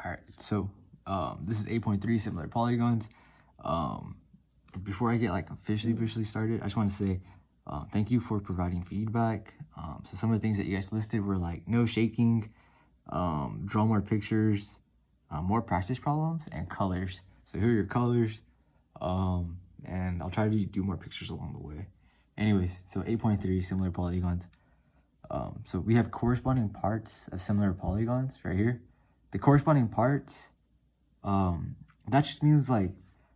All right, so this is 8.3 similar polygons. Before I get like officially started, I just want to say thank you for providing feedback. So some of the things that you guys listed were like no shaking, draw more pictures, more practice problems, and colors. So here are your colors, and I'll try to do more pictures along the way. Anyways, so 8.3 similar polygons. So we have corresponding parts of similar polygons right here. The corresponding parts, that just means like,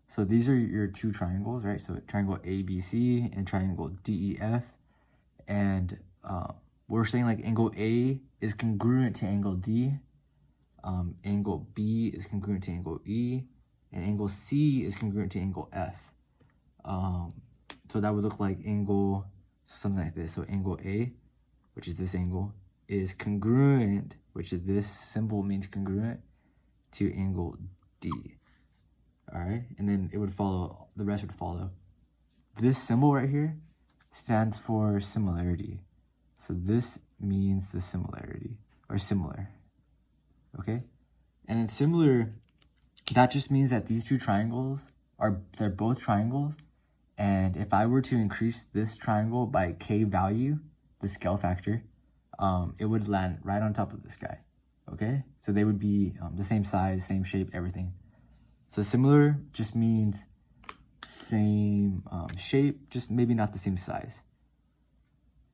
so these are your two triangles, right? So triangle ABC and triangle DEF. And we're saying like angle A is congruent to angle D. Angle B is congruent to angle E. And angle C is congruent to angle F. So that would look like angle, something like this. So angle A, which is this angle, is congruent, which is this symbol means congruent, to angle D. All right, and then it would follow, the rest would follow. This symbol right here stands for similarity. So this means the similarity, or similar, okay? And then similar, that just means that these two triangles they're both triangles, and if I were to increase this triangle by k value, the scale factor, it would land right on top of this guy, okay? So they would be the same size, same shape, everything. So similar just means same shape, just maybe not the same size.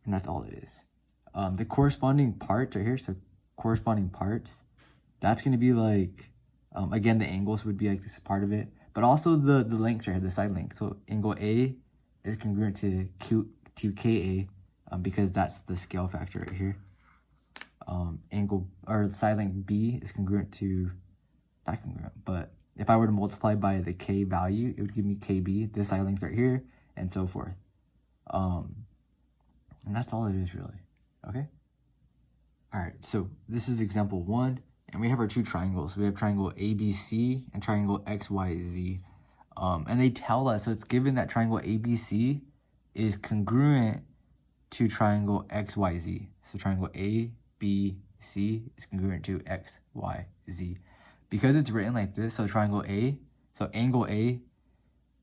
And that's all it is. The corresponding parts right here, so corresponding parts, that's going to be like, again, the angles would be like this part of it, but also the lengths right here, the side length. So angle A is congruent to KA, because that's the scale factor right here. Angle, or side length B is congruent to, not congruent, but if I were to multiply by the K value, it would give me KB, this side length right here, and so forth. And that's all it is really, okay? All right, so this is example 1, and we have our two triangles. We have triangle ABC and triangle XYZ. And they tell us, so it's given that triangle ABC is congruent to triangle XYZ. So triangle ABC is congruent to XYZ. Because it's written like this, so triangle A, so angle A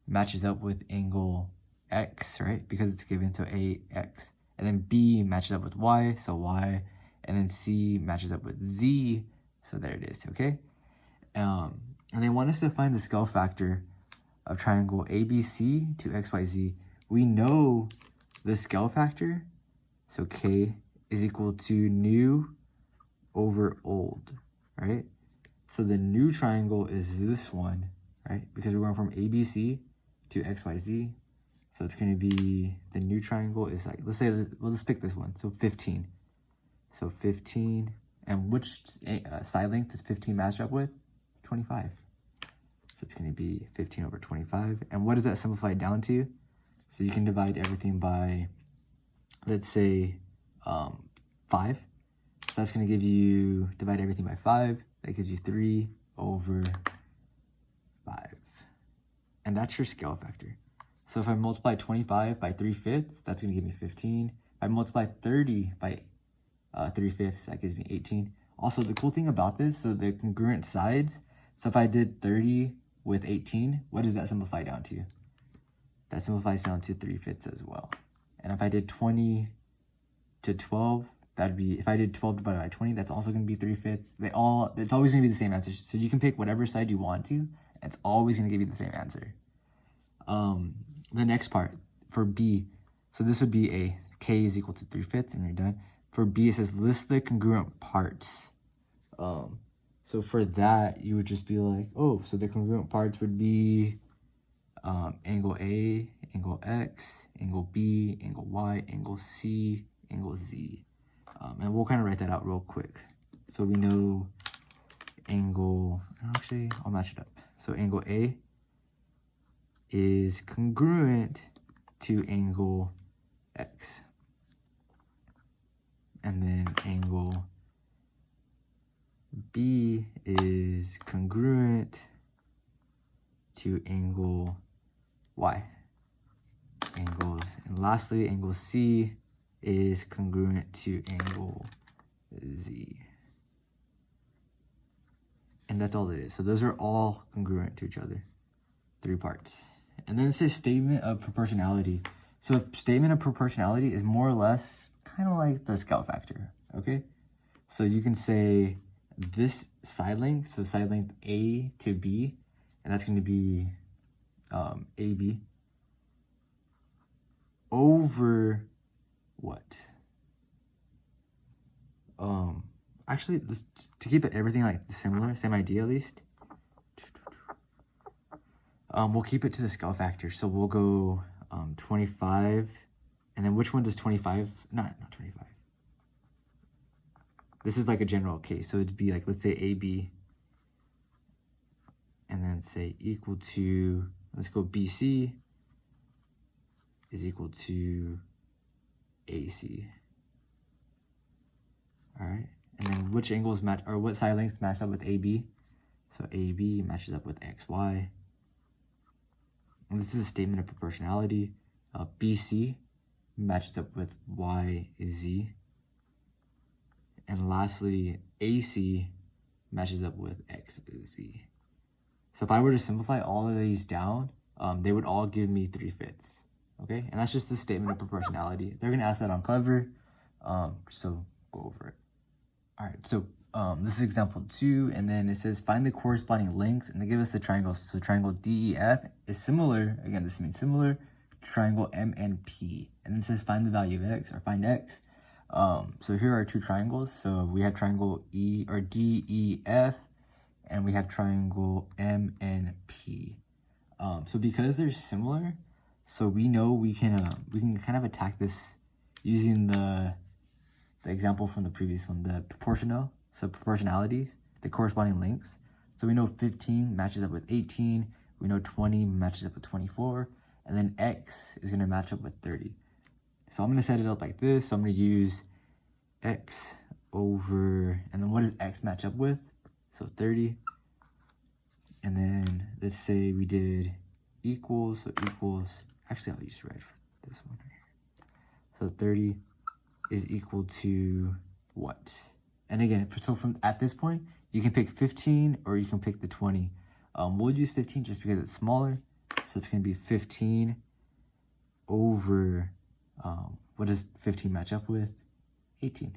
matches up with angle X, right? Because it's given to AX. And then B matches up with Y, so Y. And then C matches up with Z, so there it is, okay? And they want us to find the scale factor of triangle ABC to XYZ. We know the scale factor, so K is equal to new over old, right? So the new triangle is this one, right? Because we're going from ABC to XYZ. So it's going to be, the new triangle is like, let's say, we'll just pick this one. So 15. So 15, and which side length does 15 match up with? 25. So it's going to be 15 over 25. And what does that simplify down to? So you can divide everything by, let's say, 5. So that's going to give you, divide everything by 5. That gives you 3 over 5. And that's your scale factor. So if I multiply 25 by 3/5, that's going to give me 15. If I multiply 30 by 3/5, that gives me 18. Also, the cool thing about this, so the congruent sides, so if I did 30 with 18, what does that simplify down to? That simplifies down to 3/5 as well. And if I did 20 to 12, that'd be, if I did 12 divided by 20, that's also going to be 3/5. It's always going to be the same answer. So you can pick whatever side you want to. It's always going to give you the same answer. The next part, for B, so this would be a K is equal to 3/5, and you're done. For B, it says list the congruent parts. So for that, you would just be like, oh, so the congruent parts would be angle A, angle X, angle B, angle Y, angle C, angle Z. And we'll kind of write that out real quick. So we know angle, actually, I'll match it up. So angle A is congruent to angle X. And then angle B is congruent to angle Y. And lastly, angle C is congruent to angle Z. And that's all it is. So those are all congruent to each other. 3 parts. And then it says statement of proportionality. So statement of proportionality is more or less kind of like the scale factor, okay? So you can say this side length, so side length A to B, and that's going to be AB over what? Actually, to keep it everything like similar, same idea at least. We'll keep it to the scale factor. So we'll go 25, and then which one does 25? Not 25. This is like a general case. So it'd be like, let's say AB, and then say equal to, let's go BC is equal to AC. All right. And then which angles match, or what side lengths match up with AB? So AB matches up with XY. And this is a statement of proportionality. BC matches up with YZ. And lastly, AC matches up with XZ. So if I were to simplify all of these down, they would all give me 3/5. Okay, and that's just the statement of proportionality. They're gonna ask that on Clever, so go over it. All right, so this is example 2, and then it says find the corresponding lengths, and they give us the triangles. So triangle DEF is similar, again, this means similar, triangle MNP. And then it says find the value of X, or find X. So here are 2 triangles. So we have triangle DEF, and we have triangle MNP. So because they're similar, so we know we can kind of attack this using the example from the previous one, the proportional, so proportionalities, the corresponding lengths. So we know 15 matches up with 18, we know 20 matches up with 24, and then X is gonna match up with 30. So I'm gonna set it up like this. So I'm gonna use X over, and then what does X match up with? So 30. And then let's say we did equals, so equals, actually I'll use red for this one right here. So 30 is equal to what? And again, so from at this point, you can pick 15 or you can pick the 20. We'll use 15 just because it's smaller. So it's gonna be 15 over, what does 15 match up with? 18.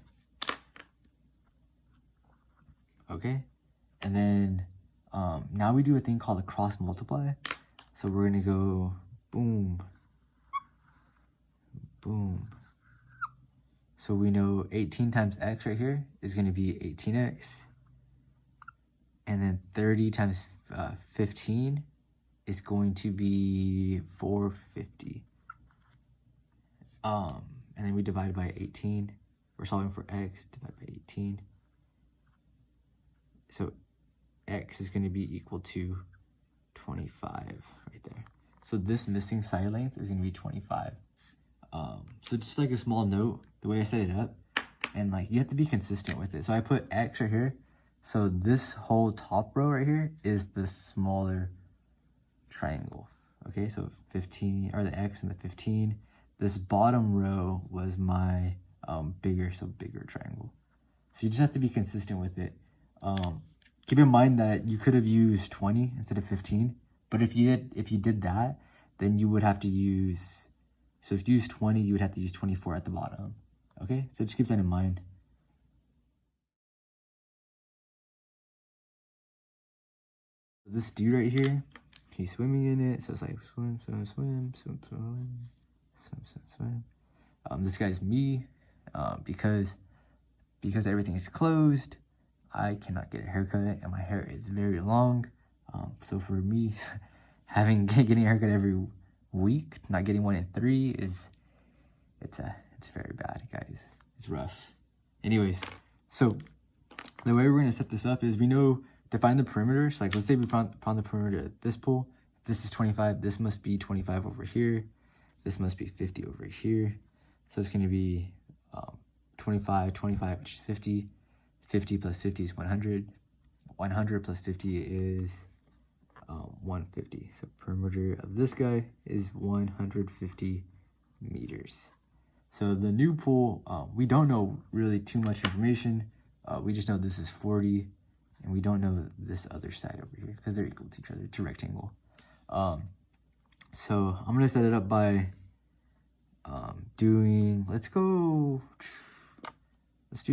Okay, and then now we do a thing called a cross multiply. So we're gonna go boom, boom. So we know 18 times X right here is gonna be 18X. And then 30 times 15 is going to be 450. And then we divide by 18. We're solving for X, divide by 18. So X is gonna be equal to 25 right there. So this missing side length is gonna be 25. So just like a small note, the way I set it up, and like you have to be consistent with it. So I put X right here. So this whole top row right here is the smaller triangle. Okay, so 15, or the X and the 15. This bottom row was my bigger triangle. So you just have to be consistent with it. Keep in mind that you could have used 20 instead of 15, but if you did that, then you would have to use, so if you use 20, you would have to use 24 at the bottom. Okay, so just keep that in mind. This dude right here, he's swimming in it, so it's like swim, swim, swim, swim, swim, swim, swim, swim. This guy's me, because everything is closed, I cannot get a haircut, and my hair is very long. So for me, getting a haircut every week, not getting one in 3 it's very bad, guys. It's rough. Anyways, so the way we're gonna set this up is we know to find the perimeter. So like, let's say we found the perimeter at this pool. If this is 25, this must be 25 over here. This must be 50 over here. So it's gonna be 25, which is 50. 50 plus 50 is 100. 100 plus 50 is 150. So perimeter of this guy is 150 meters. So the new pool, we don't know really too much information. We just know this is 40 And we don't know this other side over here because they're equal to each other, to rectangle. So I'm going to set it up by doing, let's do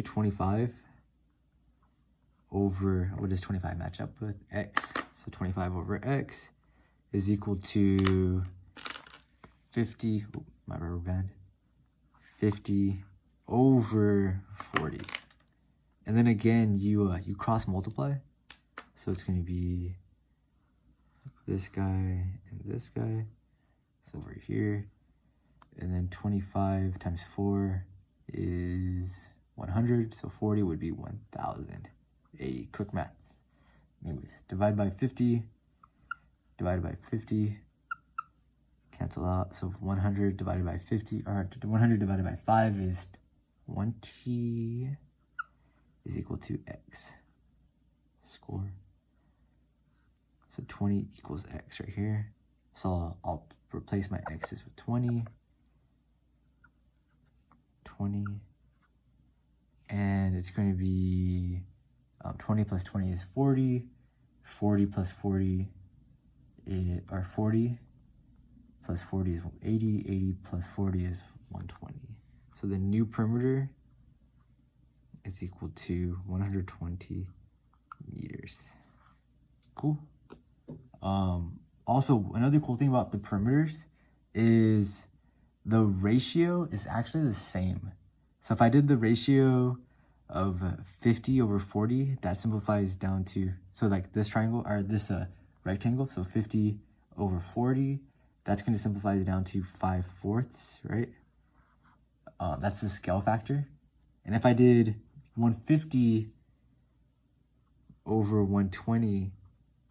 25 over, what does 25 match up with? X. So 25 over X is equal to 50, oh, my rubber band, 50 over 40. And then again, you cross multiply. So it's going to be this guy and this guy. So over here. And then 25 times 4 is 100. So 40 would be 1,000. Hey, quick maths. Anyways, divide by 50. Divided by 50. Cancel out. So 100 divided by 50, or 100 divided by 5 is 20 is equal to X. Score. So 20 equals X right here. So I'll replace my X's with 20. 20. And it's going to be 20 plus 20 is 40. 40 plus 40 is, or 40 plus 40 is 80. 80 plus 40 is 120. So the new perimeter is equal to 120 meters. Cool. Also, another cool thing about the perimeters is the ratio is actually the same. So if I did the ratio of 50 over 40, that simplifies down to, so like this triangle, or this rectangle, so 50 over 40, that's going to simplify it down to 5/4, right? That's the scale factor. And if I did 150 over 120,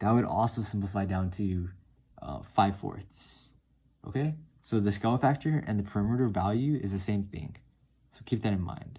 that would also simplify down to 5/4. Okay? So the scale factor and the perimeter value is the same thing. So keep that in mind.